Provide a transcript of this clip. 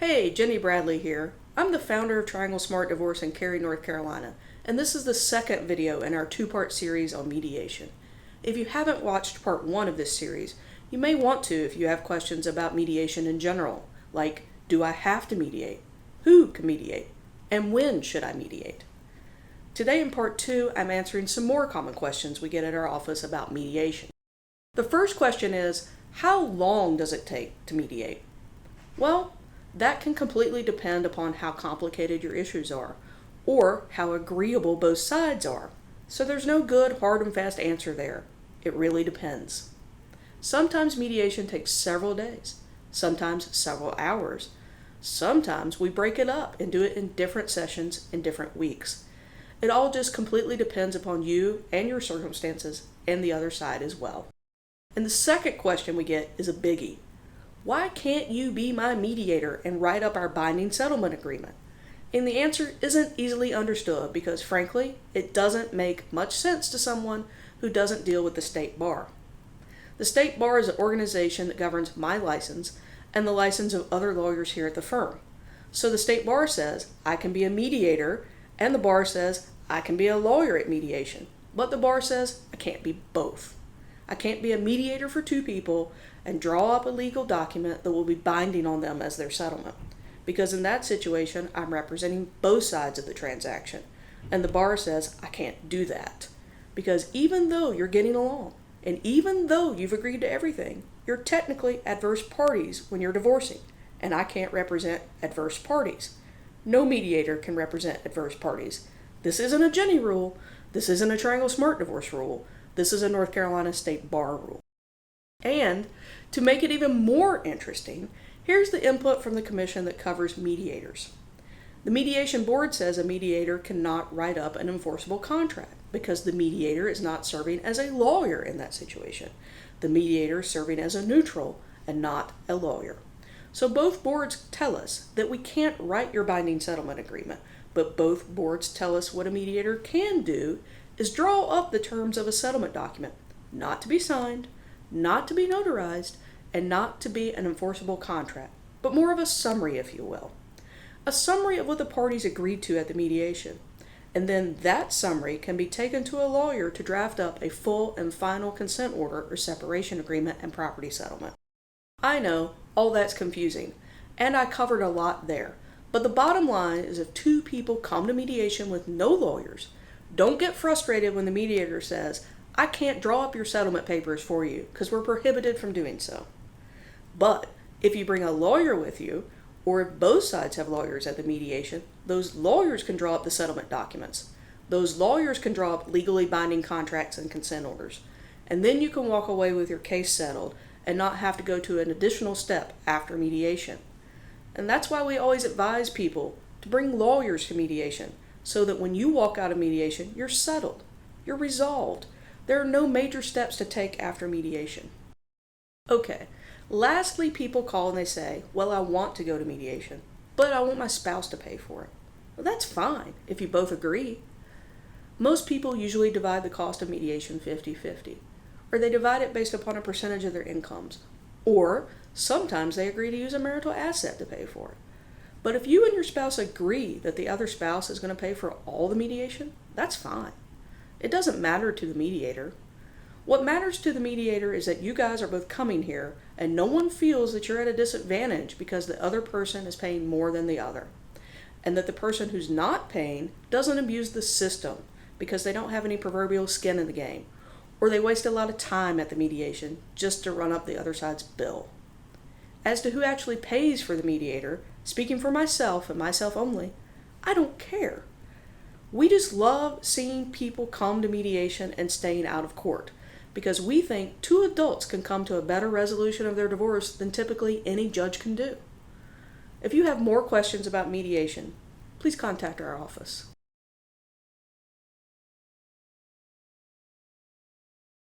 Hey, Jenny Bradley here. I'm the founder of Triangle Smart Divorce in Cary, North Carolina, and this is the second video in our two-part series on mediation. If you haven't watched part one of this series, you may want to if you have questions about mediation in general, like, do I have to mediate? Who can mediate? And when should I mediate? Today in part two, I'm answering some more common questions we get at our office about mediation. The first question is, how long does it take to mediate? Well, that can completely depend upon how complicated your issues are, or how agreeable both sides are. So there's no good, hard and fast answer there. It really depends. Sometimes mediation takes several days, sometimes several hours. Sometimes we break it up and do it in different sessions in different weeks. It all just completely depends upon you and your circumstances and the other side as well. And the second question we get is a biggie. Why can't you be my mediator and write up our binding settlement agreement? And the answer isn't easily understood because, frankly, it doesn't make much sense to someone who doesn't deal with the state bar. The state bar is an organization that governs my license and the license of other lawyers here at the firm. So the state bar says I can be a mediator, and the bar says I can be a lawyer at mediation. But the bar says I can't be both. I can't be a mediator for two people and draw up a legal document that will be binding on them as their settlement. Because in that situation, I'm representing both sides of the transaction. And the bar says I can't do that. Because even though you're getting along, and even though you've agreed to everything, you're technically adverse parties when you're divorcing. And I can't represent adverse parties. No mediator can represent adverse parties. This isn't a Jenny rule. This isn't a Triangle Smart Divorce rule. This is a North Carolina State Bar rule. And to make it even more interesting, here's the input from the commission that covers mediators. The mediation board says a mediator cannot write up an enforceable contract because the mediator is not serving as a lawyer in that situation. The mediator is serving as a neutral and not a lawyer. So both boards tell us that we can't write your binding settlement agreement, but both boards tell us what a mediator can do is draw up the terms of a settlement document, not to be signed, not to be notarized, and not to be an enforceable contract, but more of a summary, if you will. A summary of what the parties agreed to at the mediation. And then that summary can be taken to a lawyer to draft up a full and final consent order or separation agreement and property settlement. I know, all that's confusing, and I covered a lot there. But the bottom line is if two people come to mediation with no lawyers, don't get frustrated when the mediator says, I can't draw up your settlement papers for you because we're prohibited from doing so. But if you bring a lawyer with you, or if both sides have lawyers at the mediation, those lawyers can draw up the settlement documents. Those lawyers can draw up legally binding contracts and consent orders. And then you can walk away with your case settled and not have to go to an additional step after mediation. And that's why we always advise people to bring lawyers to mediation so that when you walk out of mediation, you're settled, you're resolved. There are no major steps to take after mediation. Okay, lastly, people call and they say, well, I want to go to mediation, but I want my spouse to pay for it. Well, that's fine if you both agree. Most people usually divide the cost of mediation 50-50, or they divide it based upon a percentage of their incomes, or sometimes they agree to use a marital asset to pay for it. But if you and your spouse agree that the other spouse is going to pay for all the mediation, that's fine. It doesn't matter to the mediator. What matters to the mediator is that you guys are both coming here and no one feels that you're at a disadvantage because the other person is paying more than the other. And that the person who's not paying doesn't abuse the system because they don't have any proverbial skin in the game, or they waste a lot of time at the mediation just to run up the other side's bill. As to who actually pays for the mediator, speaking for myself and myself only, I don't care. We just love seeing people come to mediation and staying out of court because we think two adults can come to a better resolution of their divorce than typically any judge can do. If you have more questions about mediation, please contact our office.